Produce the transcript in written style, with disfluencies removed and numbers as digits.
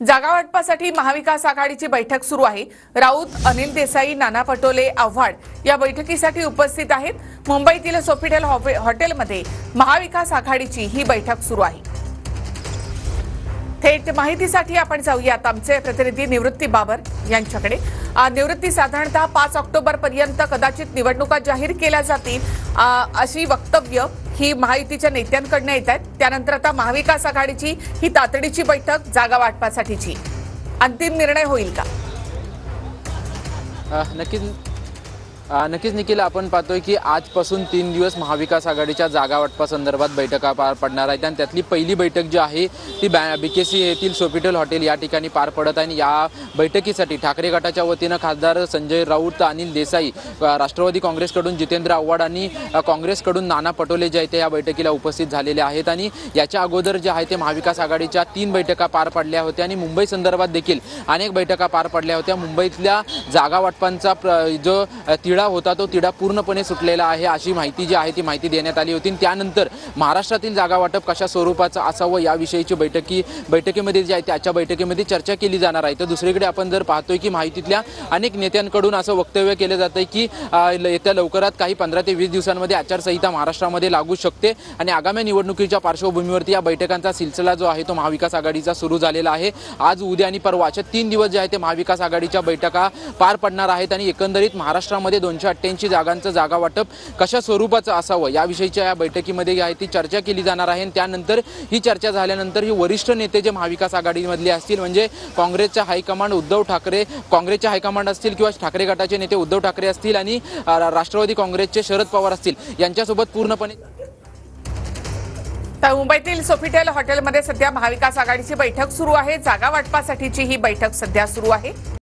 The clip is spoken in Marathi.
जागा वाटपासाठी महाविकास आघाडीची बैठक सुरू आहे। राऊत, अनिल देसाई, नाना पटोले, आव्हाड या बैठकीसाठी उपस्थित आहेत। मुंबईतील सोफिटेल हॉटेलमध्ये महाविकास आघाडीची ही बैठक सुरू आहे। थेट माहितीसाठी आपण जाऊयात आमचे प्रतिनिधी निवृत्ती बाबर यांच्याकडे। निवृत्ती, साधारणतः 5 ऑक्टोबर पर्यंत कदाचित निवडणुका जाहीर केल्या जातील अशी वक्तव्य ही महायुतीच्या नेत्यांकडून येत आहेत। त्यानंतर आता महाविकास आघाडीची ही तातडीची बैठक जागा वाटपासाठीची अंतिम निर्णय होईल का? नक्कीच निखिल, आपण पाहतोय की आजपासून 3 दिवस महाविकास आघाडीच्या जागा वाटपासंदर्भात बैठका पार पडणार आहेत आणि त्यातली पहिली बैठक जी आहे ती बीकेसी येथील सोफिटेल हॉटेल या ठिकाणी पार पडत आहे। आणि या बैठकीसाठी ठाकरे गटाच्या वतीनं खासदार संजय राऊत, अनिल देसाई, राष्ट्रवादी काँग्रेसकडून जितेंद्र आव्हाड आणि काँग्रेसकडून नाना पटोले जे आहेत ते या बैठकीला उपस्थित झालेले आहेत। आणि याच्या अगोदर जे आहे ते महाविकास आघाडीच्या 3 बैठका पार पडल्या होत्या आणि मुंबई संदर्भात देखील अनेक बैठका पार पडल्या होत्या। मुंबईतल्या जागा वाटपांचा जो तिढा होता तो तिढा पूर्णपणे सुटलेला आहे अशी माहिती जी आहे ती माहिती देण्यात आली होती। त्यानंतर महाराष्ट्रातील जागा वाटप कशा स्वरूपाचं असावं याविषयीची बैठकीमध्ये जी आहे त्याच्या बैठकीमध्ये चर्चा केली जाणार आहे। तर दुसरीकडे आपण जर पाहतोय की माहितीतल्या अनेक नेत्यांकडून असं वक्तव्य केलं जातंय की येत्या लवकरात काही 15 ते 20 दिवसांमध्ये आचारसंहिता महाराष्ट्रामध्ये लागू शकते आणि आगामी निवडणुकीच्या पार्श्वभूमीवरती या बैठकांचा सिलसिला जो आहे तो महाविकास आघाडीचा सुरू झालेला आहे। आज, उद्या आणि परवा अशा 3 दिवस जे आहे ते महाविकास आघाडीच्या बैठका पार पडणार आहेत आणि एकंदरीत महाराष्ट्रामध्ये 288 जागांचं जागा वाटप कशा स्वरूपाचं असावं याविषयीच्या या बैठकीमध्ये आहे ती चर्चा केली जाणार आहे। त्यानंतर ही चर्चा झाल्यानंतर ही वरिष्ठ नेते जे महाविकास आघाडीमधले असतील म्हणजे काँग्रेसच्या हायकमांड उद्धव ठाकरे, काँग्रेसच्या हायकमांड असतील किंवा ठाकरे गटाचे नेते उद्धव ठाकरे असतील आणि राष्ट्रवादी काँग्रेसचे शरद पवार असतील यांच्यासोबत पूर्णपणे तर मुंबईतील सोफिटेल हॉटेलमध्ये सध्या महाविकास आघाडीची बैठक सुरू आहे। जागा वाटपासाठीची ही बैठक सध्या सुरू आहे।